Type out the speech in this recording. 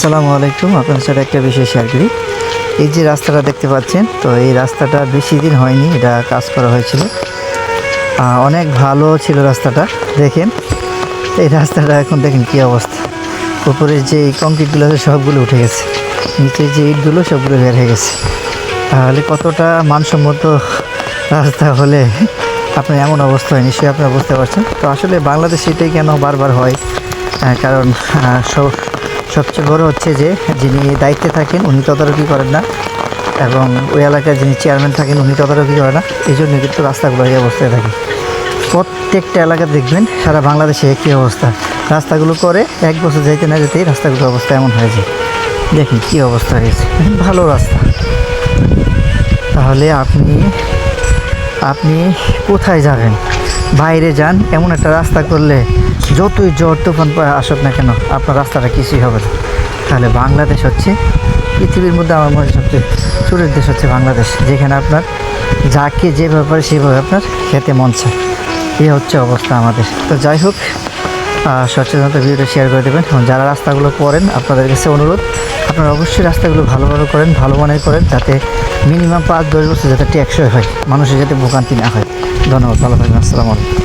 আসসালামু আলাইকুম। আপনার সাথে একটা বিষয় শেয়ার করি। এই যে রাস্তাটা দেখতে পাচ্ছেন, তো এই রাস্তাটা বেশি দিন হয়নি, এটা কাজ করা হয়েছিল। অনেক ভালো ছিল রাস্তাটা। দেখেন এই রাস্তাটা এখন দেখেন কী অবস্থা। উপরে যে কংক্রিটগুলো আছে সবগুলো উঠে গেছে, নিচে যে ইটগুলো সবগুলো বের হয়ে গেছে। তাহলে কতটা মানসম্মত রাস্তা হলে আপনার এমন অবস্থা হয়, নিশ্চয়ই আপনারা বুঝতে পারছেন। তো আসলে বাংলাদেশে এটাই কেন বারবার হয়, কারণ সবচেয়ে বড় হচ্ছে যে যিনি দায়িত্বে থাকেন উনি তদারকি করেন না, এবং ওই এলাকায় যিনি চেয়ারম্যান থাকেন উনি তদারকি করেন না। এই জন্য কিন্তু রাস্তাগুলো এই অবস্থায় থাকে। প্রত্যেকটা এলাকা দেখবেন সারা বাংলাদেশে একই অবস্থা। রাস্তাগুলো করে এক বছর যাইতে না যেতেই রাস্তাগুলোর অবস্থা এমন হয়ে যায়। দেখুন কী অবস্থা হয়েছে, ভালো রাস্তা। তাহলে আপনি আপনি কোথায় যাবেন? বাইরে যান, এমন একটা রাস্তা করলে যতই ঝড় তুফান আসুক না কেন আপনার রাস্তাটা কিছুই হবে না। তাহলে বাংলাদেশ হচ্ছে পৃথিবীর মধ্যে আমার মনে হয় সবচেয়ে সুরের দেশ হচ্ছে বাংলাদেশ, যেখানে আপনার যাকে যে ব্যাপারে সেভাবে আপনার খেতে মন চায়। এই হচ্ছে অবস্থা আমাদের। তো যাই হোক, সচেতনতা ভিডিওটা শেয়ার করে দেবেন। এবং যারা রাস্তাগুলো করেন আপনাদের কাছে অনুরোধ, আপনারা অবশ্যই রাস্তাগুলো ভালোভাবে করেন, ভালো মানের করেন, যাতে মিনিমাম 5-10 বছর যাতে টেকসই হয়, মানুষের যাতে ভোগান্তি না হয়। ধন্যবাদ, ভালো থাকবেন। আসসালামু আলাইকুম।